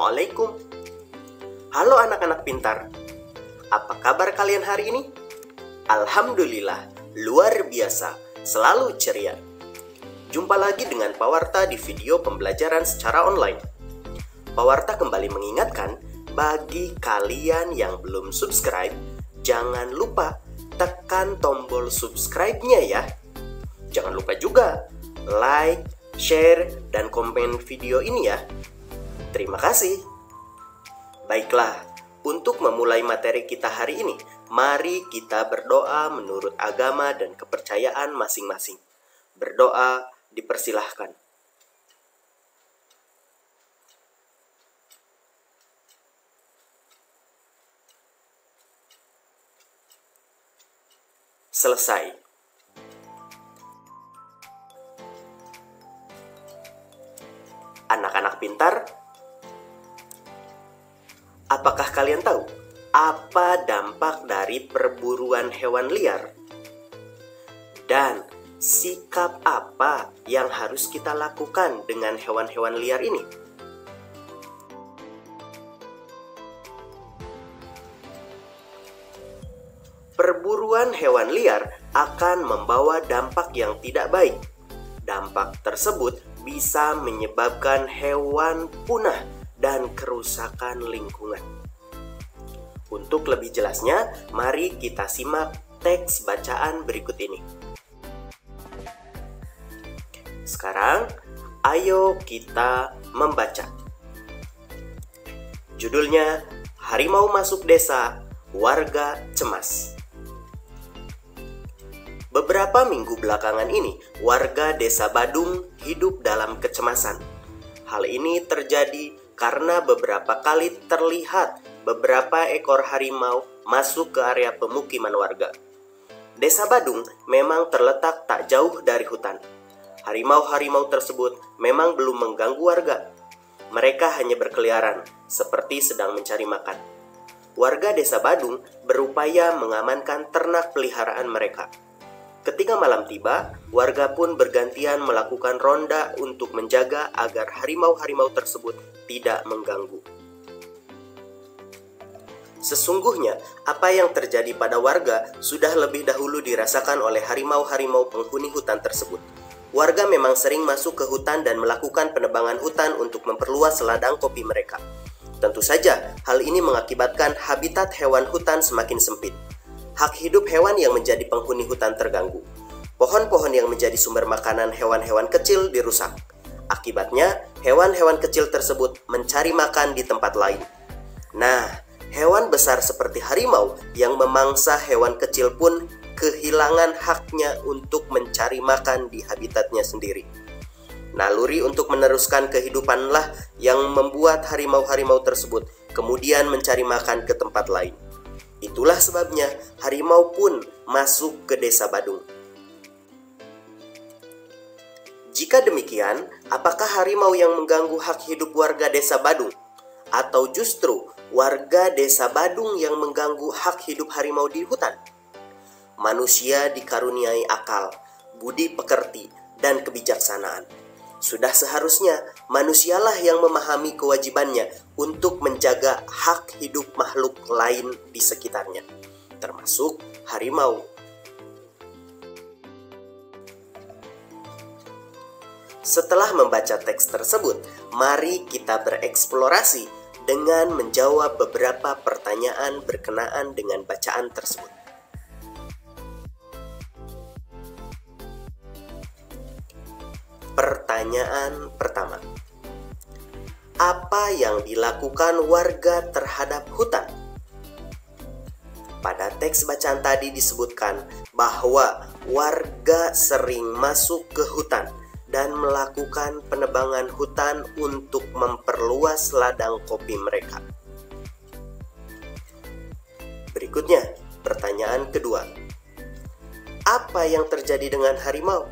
Assalamualaikum. Halo anak-anak pintar. Apa kabar kalian hari ini? Alhamdulillah, luar biasa, selalu ceria. Jumpa lagi dengan Pak Warta di video pembelajaran secara online. Pak Warta kembali mengingatkan, bagi kalian yang belum subscribe, jangan lupa tekan tombol subscribe-nya ya. Jangan lupa juga like, share, dan komen video ini ya. Terima kasih. Baiklah, untuk memulai materi kita hari ini, mari kita berdoa menurut agama dan kepercayaan masing-masing. Berdoa dipersilahkan. Selesai. Anak-anak pintar, apakah kalian tahu apa dampak dari perburuan hewan liar? Dan sikap apa yang harus kita lakukan dengan hewan-hewan liar ini? Perburuan hewan liar akan membawa dampak yang tidak baik. Dampak tersebut bisa menyebabkan hewan punah dan kerusakan lingkungan. Untuk lebih jelasnya, mari kita simak teks bacaan berikut ini. Sekarang, ayo kita membaca. Judulnya, Harimau Masuk Desa, Warga Cemas. Beberapa minggu belakangan ini, warga Desa Badung hidup dalam kecemasan. Hal ini terjadi karena beberapa kali terlihat beberapa ekor harimau masuk ke area pemukiman warga. Desa Badung memang terletak tak jauh dari hutan. Harimau-harimau tersebut memang belum mengganggu warga. Mereka hanya berkeliaran, seperti sedang mencari makan. Warga Desa Badung berupaya mengamankan ternak peliharaan mereka. Ketika malam tiba, warga pun bergantian melakukan ronda untuk menjaga agar harimau-harimau tersebut tidak mengganggu. Sesungguhnya, apa yang terjadi pada warga sudah lebih dahulu dirasakan oleh harimau-harimau penghuni hutan tersebut. Warga memang sering masuk ke hutan dan melakukan penebangan hutan untuk memperluas ladang kopi mereka. Tentu saja, hal ini mengakibatkan habitat hewan hutan semakin sempit. Hak hidup hewan yang menjadi penghuni hutan terganggu. Pohon-pohon yang menjadi sumber makanan hewan-hewan kecil dirusak. Akibatnya, hewan-hewan kecil tersebut mencari makan di tempat lain. Nah, hewan besar seperti harimau yang memangsa hewan kecil pun kehilangan haknya untuk mencari makan di habitatnya sendiri. Naluri untuk meneruskan kehidupanlah yang membuat harimau-harimau tersebut kemudian mencari makan ke tempat lain. Itulah sebabnya harimau pun masuk ke Desa Badung. Jika demikian, apakah harimau yang mengganggu hak hidup warga Desa Badung? Atau justru warga Desa Badung yang mengganggu hak hidup harimau di hutan? Manusia dikaruniai akal, budi pekerti, dan kebijaksanaan. Sudah seharusnya manusialah yang memahami kewajibannya untuk menjaga hak hidup makhluk lain di sekitarnya, termasuk harimau. Setelah membaca teks tersebut, mari kita bereksplorasi dengan menjawab beberapa pertanyaan berkenaan dengan bacaan tersebut. Pertanyaan pertama. Apa yang dilakukan warga terhadap hutan? Pada teks bacaan tadi disebutkan bahwa warga sering masuk ke hutan dan melakukan penebangan hutan untuk memperluas ladang kopi mereka. Berikutnya, pertanyaan kedua. Apa yang terjadi dengan harimau?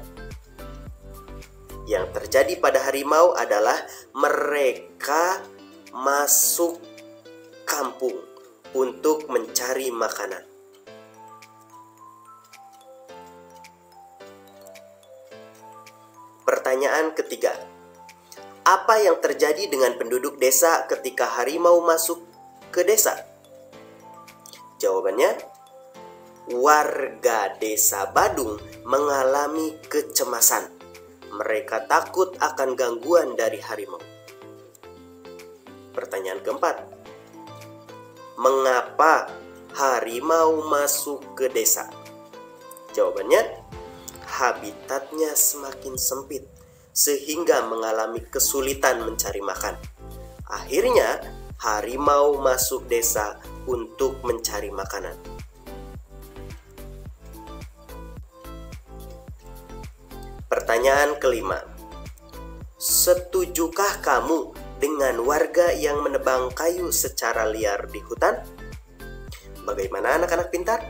Yang terjadi pada harimau adalah mereka masuk kampung untuk mencari makanan. Pertanyaan ketiga. Apa yang terjadi dengan penduduk desa ketika harimau masuk ke desa? Jawabannya, warga desa Badung mengalami kecemasan. Mereka takut akan gangguan dari harimau. Pertanyaan keempat, mengapa harimau masuk ke desa? Jawabannya, habitatnya semakin sempit sehingga mengalami kesulitan mencari makan. Akhirnya, harimau masuk desa untuk mencari makanan. Pertanyaan kelima, setujukah kamu dengan warga yang menebang kayu secara liar di hutan? Bagaimana anak-anak pintar?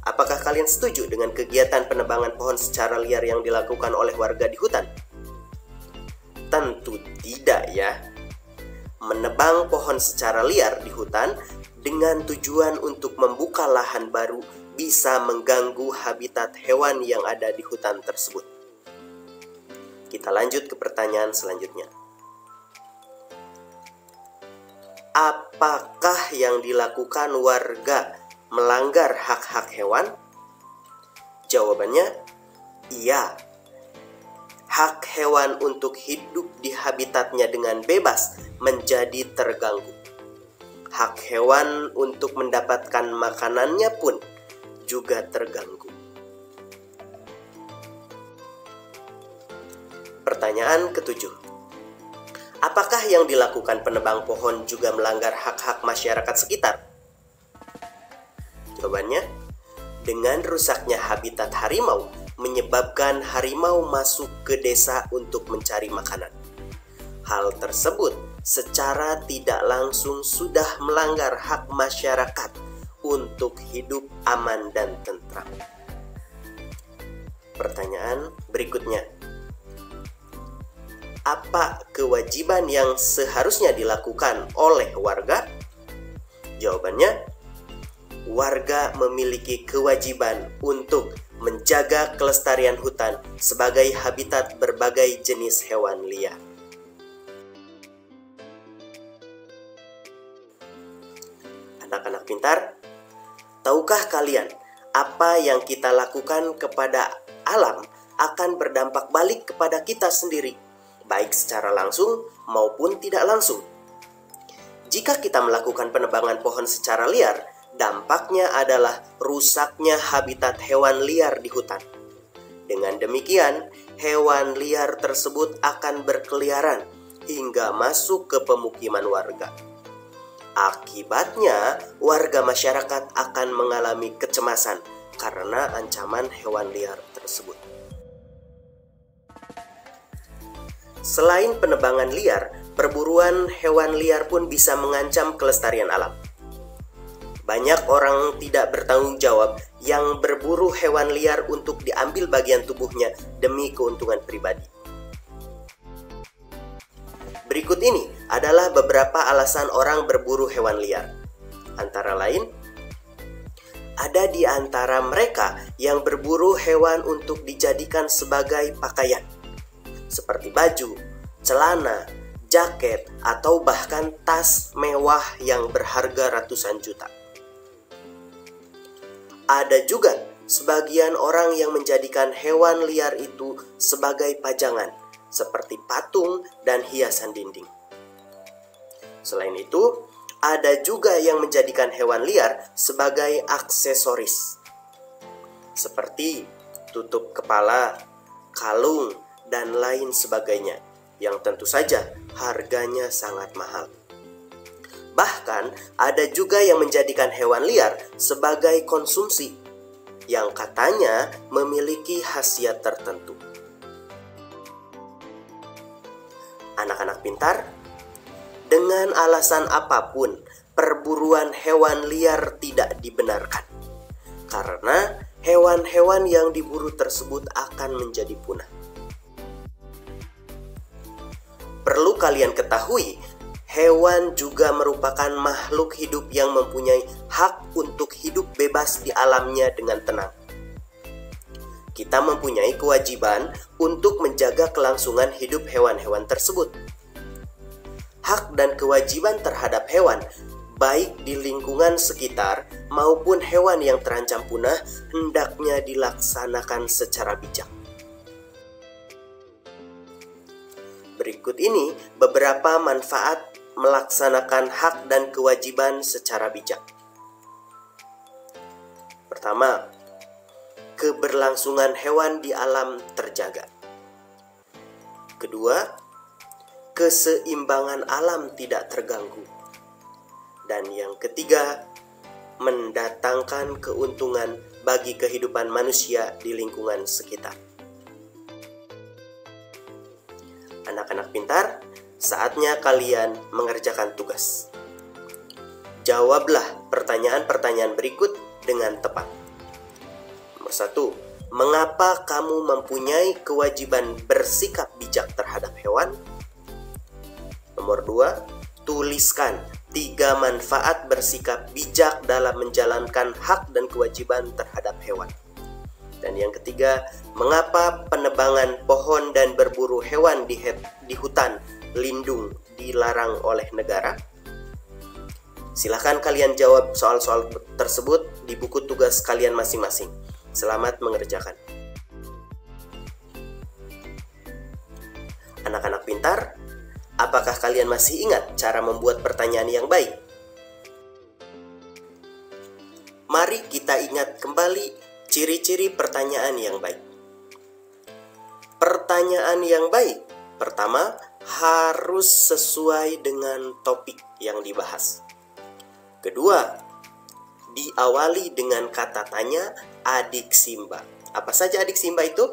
Apakah kalian setuju dengan kegiatan penebangan pohon secara liar yang dilakukan oleh warga di hutan? Tentu tidak ya. Menebang pohon secara liar di hutan dengan tujuan untuk membuka lahan baru bisa mengganggu habitat hewan yang ada di hutan tersebut. Kita lanjut ke pertanyaan selanjutnya. Apakah yang dilakukan warga melanggar hak-hak hewan? Jawabannya, iya. Hak hewan untuk hidup di habitatnya dengan bebas menjadi terganggu. Hak hewan untuk mendapatkan makanannya pun juga terganggu. Pertanyaan ketujuh, apakah yang dilakukan penebang pohon juga melanggar hak-hak masyarakat sekitar? Jawabannya, dengan rusaknya habitat harimau menyebabkan harimau masuk ke desa untuk mencari makanan. Hal tersebut secara tidak langsung sudah melanggar hak masyarakat untuk hidup aman dan tentram. Pertanyaan berikutnya, apa kewajiban yang seharusnya dilakukan oleh warga? Jawabannya, warga memiliki kewajiban untuk menjaga kelestarian hutan sebagai habitat berbagai jenis hewan liar. Anak-anak pintar, tahukah kalian apa yang kita lakukan kepada alam akan berdampak balik kepada kita sendiri, baik secara langsung maupun tidak langsung? Jika kita melakukan penebangan pohon secara liar, dampaknya adalah rusaknya habitat hewan liar di hutan. Dengan demikian, hewan liar tersebut akan berkeliaran hingga masuk ke pemukiman warga. Akibatnya, warga masyarakat akan mengalami kecemasan karena ancaman hewan liar tersebut. Selain penebangan liar, perburuan hewan liar pun bisa mengancam kelestarian alam. Banyak orang tidak bertanggung jawab yang berburu hewan liar untuk diambil bagian tubuhnya demi keuntungan pribadi. Berikut ini adalah beberapa alasan orang berburu hewan liar. Antara lain, ada di antara mereka yang berburu hewan untuk dijadikan sebagai pakaian, seperti baju, celana, jaket, atau bahkan tas mewah yang berharga ratusan juta. Ada juga sebagian orang yang menjadikan hewan liar itu sebagai pajangan, seperti patung dan hiasan dinding. Selain itu, ada juga yang menjadikan hewan liar sebagai aksesoris, seperti tutup kepala, kalung, dan lain sebagainya, yang tentu saja harganya sangat mahal. Bahkan ada juga yang menjadikan hewan liar sebagai konsumsi, yang katanya memiliki khasiat tertentu. Anak-anak pintar, dengan alasan apapun, perburuan hewan liar tidak dibenarkan, karena hewan-hewan yang diburu tersebut akan menjadi punah. Perlu kalian ketahui, hewan juga merupakan makhluk hidup yang mempunyai hak untuk hidup bebas di alamnya dengan tenang. Kita mempunyai kewajiban untuk menjaga kelangsungan hidup hewan-hewan tersebut. hak dan kewajiban terhadap hewan, baik di lingkungan sekitar maupun hewan yang terancam punah, hendaknya dilaksanakan secara bijak. Berikut ini beberapa manfaat melaksanakan hak dan kewajiban secara bijak. Pertama, keberlangsungan hewan di alam terjaga. Kedua, keseimbangan alam tidak terganggu. Dan yang ketiga, mendatangkan keuntungan bagi kehidupan manusia di lingkungan sekitar. Anak-anak pintar, saatnya kalian mengerjakan tugas. Jawablah pertanyaan-pertanyaan berikut dengan tepat. Nomor 1, mengapa kamu mempunyai kewajiban bersikap bijak terhadap hewan? Nomor 2, tuliskan 3 manfaat bersikap bijak dalam menjalankan hak dan kewajiban terhadap hewan. Dan yang ketiga, mengapa penebangan pohon dan berburu hewan di hutan lindung dilarang oleh negara? Silahkan kalian jawab soal-soal tersebut di buku tugas kalian masing-masing. Selamat mengerjakan. Anak-anak pintar, apakah kalian masih ingat cara membuat pertanyaan yang baik? Mari kita ingat kembali ciri-ciri pertanyaan yang baik. Pertanyaan yang baik, pertama, harus sesuai dengan topik yang dibahas. Kedua, diawali dengan kata tanya adik Simba. Apa saja adik Simba itu?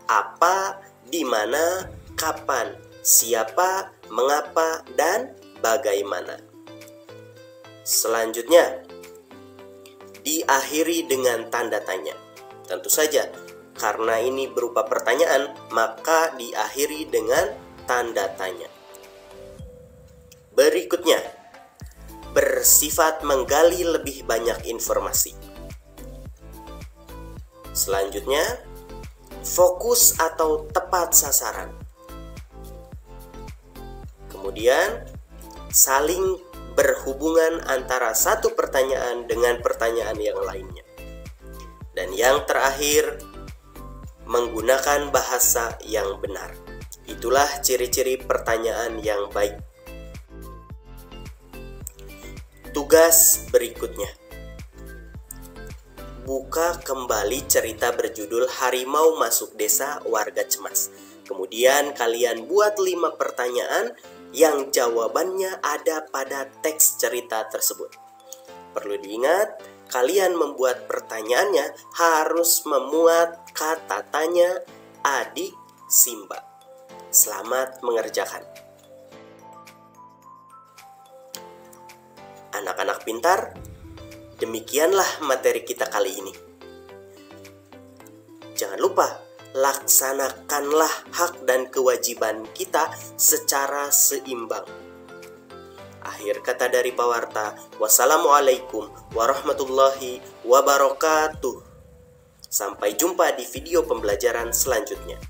Apa, di mana, kapan, siapa, mengapa, dan bagaimana. Selanjutnya, diakhiri dengan tanda tanya. Tentu saja, karena ini berupa pertanyaan, maka diakhiri dengan tanda tanya. Berikutnya, bersifat menggali lebih banyak informasi. Selanjutnya, fokus atau tepat sasaran. Kemudian, saling berhubungan antara satu pertanyaan dengan pertanyaan yang lainnya. Dan yang terakhir, menggunakan bahasa yang benar. Itulah ciri-ciri pertanyaan yang baik. Tugas berikutnya. Buka kembali cerita berjudul Harimau Masuk Desa Warga Cemas. Kemudian kalian buat 5 pertanyaan yang jawabannya ada pada teks cerita tersebut. Perlu diingat, kalian membuat pertanyaannya harus memuat kata tanya adik Simba. Selamat mengerjakan. Anak-anak pintar, demikianlah materi kita kali ini. Jangan lupa, laksanakanlah hak dan kewajiban kita secara seimbang. Akhir kata dari pewarta, wassalamualaikum warahmatullahi wabarakatuh. Sampai jumpa di video pembelajaran selanjutnya.